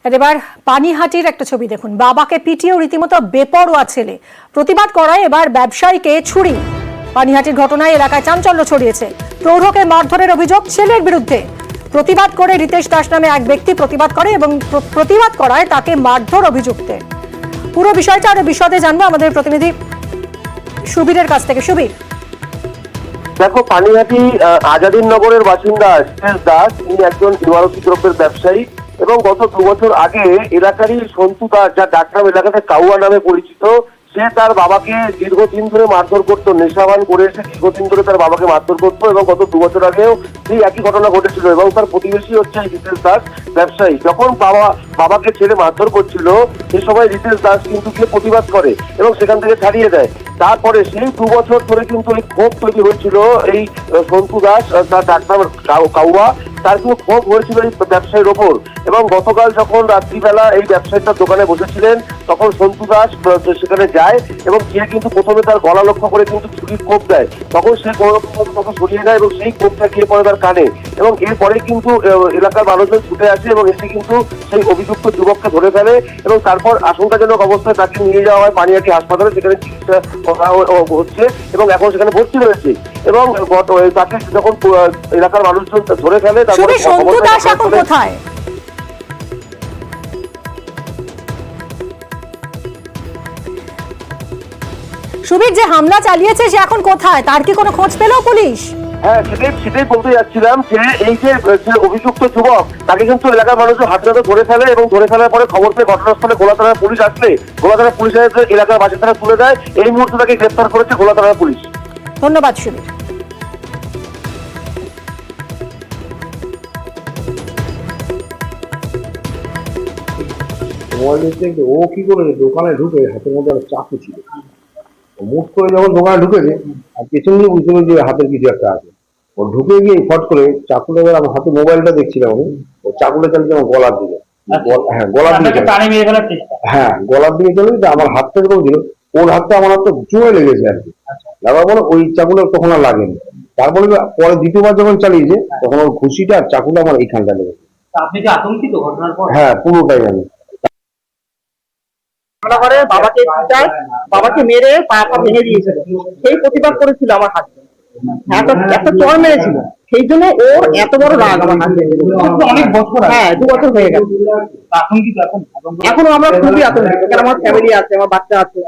এবার পানিহাটির একটা ছবি দেখুন। বাবাকে পিটিয়ে রীতিমতো বেপরোয়া ছেলে, প্রতিবাদ করায় এবার ব্যবসায়ীকে ছুরি। পানিহাটির ঘটনায় এলাকায় চাঞ্চল্য ছড়িয়েছে। প্রৌঢ়কে মারধরের অভিযোগ ছেলের বিরুদ্ধে। প্রতিবাদ করে রিতেশ দাস নামে এক ব্যক্তি প্রতিবাদ করে এবং প্রতিবাদ করায় তাকে মারধর অভিযুক্তে। পুরো বিষয়টা আরো বিশদে জানবো আমাদের প্রতিনিধি সুবীরের কাছ থেকে। সুবীর, দেখো, পানিহাটি আজাদিনগরের বাসিন্দা রিতেশ দাস, তিনি একজন ইমারতি দ্রব্যের ব্যবসায়ী এবং গত 2 বছর আগে এলাকারই সন্তু দাস, যা ডাকনাম এলাকাতে কাউয়া নামে পরিচিত, সে তার বাবাকে দীর্ঘদিন ধরে মারধর করতো। নেশাবান করে এসে দীর্ঘদিন ধরে তার বাবাকে মারধর করতো এবং গত 2 বছর আগেও সেই একই ঘটনা ঘটেছিল। এবং তার প্রতিবেশী হচ্ছে রিতেশ দাস, ব্যবসায়ী। যখন বাবাকে ছেড়ে মারধর করছিল, সে সময় রিতেশ দাস কিন্তু গিয়ে প্রতিবাদ করে এবং সেখান থেকে ছাড়িয়ে দেয়। তারপরে সেই 2 বছর ধরে কিন্তু এই ক্ষোভ তৈরি হয়েছিল এই সন্তু দাস, তার ডাকনাম কাউয়া, তার কিন্তু ক্ষোভ হয়েছিল এই ব্যবসায়ীর ওপর। এবং গতকাল যখন রাত্রিবেলা এই ব্যবসায়ীটার দোকানে বসেছিলেন, তখন সন্তু দাস সেখানে যায় এবং গিয়ে কিন্তু প্রথমে তার গলা লক্ষ্য করে কিন্তু ছুরির কোপ দেয়। তখন সে কোনো রকম সরিয়ে দেয় এবং সেই কোপটা গিয়ে পড়ে তার কানে। এবং এরপরে কিন্তু এলাকার মানুষজন ছুটে আসে এবং এসে কিন্তু সেই অভিযুক্ত যুবককে ধরে ফেলে এবং তারপর আশঙ্কাজনক অবস্থায় তাকে নিয়ে যাওয়া হয় পানিহাটি হাসপাতালে, সেখানে চিকিৎসা করা হচ্ছে এবং এখন সেখানে ভর্তি রয়েছে। এবং তাকে যখন এলাকার মানুষজন ধরে ফেলে, তারপরে সন্তু দাস এখন কোথায়? সুবীর, যে হামলা চালিয়েছে সে এখন কোথায়? তার কি কোনো খোঁজ পেল পুলিশ? হ্যাঁ, সেটাই বলতে যাচ্ছিলাম যে এই যে অভিযুক্ত যুবক, তাকে কিন্তু এলাকার মানুষজন হাতে হাতে ধরে ফেলে এবং ধরে ফেলার পরে খবর পেয়ে ঘটনাস্থলে গোলা থানার পুলিশ আসলে গোলা থানার পুলিশ এলাকার বাসিন্দারা তুলে দেয়। এই মুহূর্তে তাকে গ্রেফতার করেছে গোলা থানার পুলিশ। ধন্যবাদ সুবীর। ও কি করে দোকানে ঢুকে, হাতের মধ্যে চাকু ছিল, মুখ করে যখন দোকানে ঢুকেছে আর পেছন দিয়ে বুঝতে পেরেছি হাতের কিছু একটা আছে। ও ঢুকে গিয়ে ফট করে চাকুটা, আমার হাতে মোবাইলটা দেখছিলাম আমি, ও চাকুটা চালিয়ে আমার গলার দিকে, হ্যাঁ গলার দিকে, হ্যাঁ গলার দিকে চলে যেতে আমার হাতটা এরকম ছিল, ওর হাতটা আমার হাতটা জুড়ে লেগেছে আর কি। লাগার পরে ওই চাকুটা তখন আর লাগেনি। তারপরে পরে দ্বিতীয়বার যখন চালিয়েছে তখন ওর ঘুষিটা আর চাকুটা আমার এইখানটা লেগেছে। আপনি কি আতঙ্কিত ঘটনার পর? হ্যাঁ, পুরোটাই আমি। করে বাবাকে মেরে পাটা ভেঙে দিয়েছিল, সেই প্রতিবাদ করেছিল আমার হাতে, একটা চর মেরেছিল, সেই জন্য ওর এত বড় রাগ আমার হাতে। অনেক বছর, হ্যাঁ 2 বছর হয়ে গেছে। আতঙ্কিত এখনো আমরা খুবই আতঙ্কিত, কারণ আমার ফ্যামিলি আছে, আমার বাচ্চা আছে।